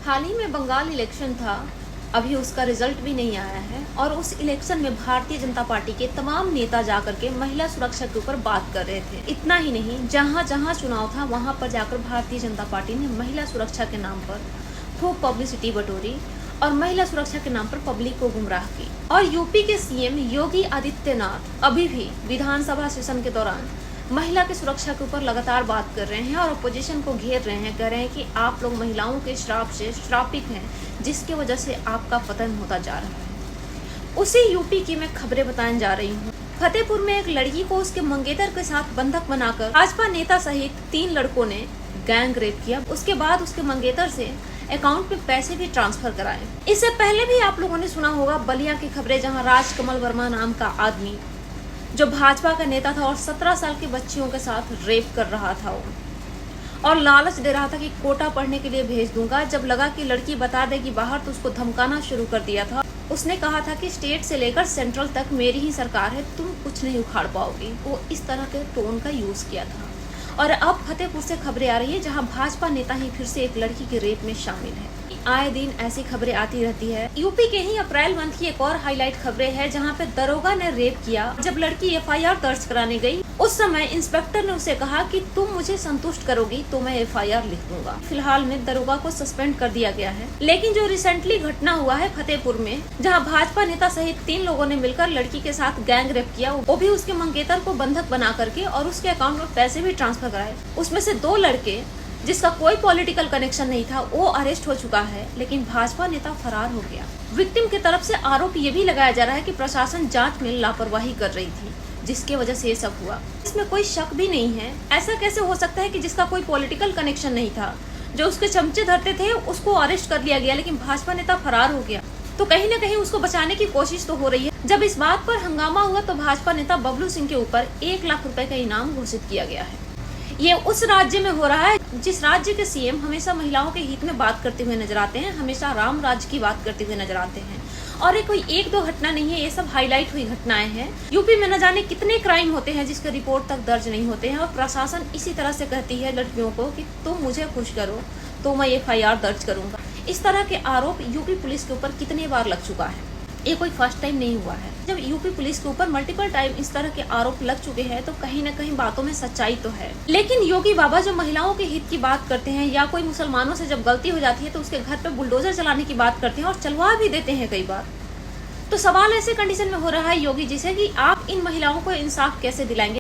हाल ही में बंगाल इलेक्शन था, अभी उसका रिजल्ट भी नहीं आया है और उस इलेक्शन में भारतीय जनता पार्टी के तमाम नेता जाकर के महिला सुरक्षा के ऊपर बात कर रहे थे। इतना ही नहीं, जहां जहां चुनाव था वहां पर जाकर भारतीय जनता पार्टी ने महिला सुरक्षा के नाम पर खूब पब्लिसिटी बटोरी और महिला सुरक्षा के नाम पर पब्लिक को गुमराह की। और यूपी के सीएम योगी आदित्यनाथ अभी भी विधानसभा सेशन के दौरान महिला की सुरक्षा के ऊपर लगातार बात कर रहे हैं और अपोजिशन को घेर रहे हैं, कह रहे हैं कि आप लोग महिलाओं के श्राप से श्रापित हैं, जिसकी वजह से आपका पतन होता जा रहा है। उसी यूपी की मैं खबरें बताने जा रही हूँ। फतेहपुर में एक लड़की को उसके मंगेतर के साथ बंधक बनाकर भाजपा नेता सहित 3 लड़कों ने गैंग रेप किया। उसके बाद उसके मंगेतर से अकाउंट में पैसे भी ट्रांसफर कराए। इससे पहले भी आप लोगों ने सुना होगा बलिया की खबरें, जहां राजकमल वर्मा नाम का आदमी जो भाजपा का नेता था और 17 साल की बच्चियों के साथ रेप कर रहा था वो, और लालच दे रहा था कि कोटा पढ़ने के लिए भेज दूंगा। जब लगा कि लड़की बता देगी बाहर तो उसको धमकाना शुरू कर दिया था। उसने कहा था कि स्टेट से लेकर सेंट्रल तक मेरी ही सरकार है, तुम कुछ नहीं उखाड़ पाओगी। वो इस तरह के टोन का यूज किया था। और अब फतेहपुर से खबरें आ रही है, जहां भाजपा नेता ही फिर से एक लड़की के रेप में शामिल है। आए दिन ऐसी खबरें आती रहती है। यूपी के ही अप्रैल मंथ की एक और हाईलाइट खबरें है, जहां पे दरोगा ने रेप किया। जब लड़की एफआईआर दर्ज कराने गई, उस समय इंस्पेक्टर ने उसे कहा कि तुम मुझे संतुष्ट करोगी तो मैं एफआईआर लिख दूंगा। फिलहाल में दरोगा को सस्पेंड कर दिया गया है। लेकिन जो रिसेंटली घटना हुआ है फतेहपुर में, जहाँ भाजपा नेता सहित 3 लोगों ने मिलकर लड़की के साथ गैंग रेप किया, वो भी उसके मंगेतर को बंधक बना करके और उसके अकाउंट में पैसे भी ट्रांसफर कराए। उसमें से 2 लड़के जिसका कोई पॉलिटिकल कनेक्शन नहीं था वो अरेस्ट हो चुका है, लेकिन भाजपा नेता फरार हो गया। विक्टिम की तरफ से आरोप ये भी लगाया जा रहा है कि प्रशासन जांच में लापरवाही कर रही थी, जिसके वजह से ये सब हुआ। इसमें कोई शक भी नहीं है। ऐसा कैसे हो सकता है कि जिसका कोई पॉलिटिकल कनेक्शन नहीं था, जो उसके चमचे धरते थे, उसको अरेस्ट कर लिया गया, लेकिन भाजपा नेता फरार हो गया। तो कहीं न कहीं उसको बचाने की कोशिश तो हो रही है। जब इस बात पर हंगामा हुआ तो भाजपा नेता बबलू सिंह के ऊपर 1 लाख रुपए का इनाम घोषित किया गया है। ये उस राज्य में हो रहा है जिस राज्य के सीएम हमेशा महिलाओं के हित में बात करते हुए नजर आते हैं, हमेशा राम राज्य की बात करते हुए नजर आते हैं। और ये कोई 1-2 घटना नहीं है, ये सब हाईलाइट हुई घटनाएं हैं। यूपी में न जाने कितने क्राइम होते हैं जिसके रिपोर्ट तक दर्ज नहीं होते हैं, और प्रशासन इसी तरह से कहती है लड़कियों को कि तुम मुझे खुश करो तो मैं एफआईआर दर्ज करूंगा। इस तरह के आरोप यूपी पुलिस के ऊपर कितने बार लग चुका है, ये कोई फर्स्ट टाइम नहीं हुआ है। जब यूपी पुलिस के ऊपर मल्टीपल टाइम इस तरह के आरोप लग चुके हैं तो कहीं न कहीं बातों में सच्चाई तो है। लेकिन योगी बाबा जो महिलाओं के हित की बात करते हैं, या कोई मुसलमानों से जब गलती हो जाती है तो उसके घर पे बुलडोजर चलाने की बात करते हैं और चलवा भी देते हैं कई बार। तो सवाल ऐसे कंडीशन में हो रहा है योगी जी से कि आप इन महिलाओं को इंसाफ कैसे दिलाएंगे।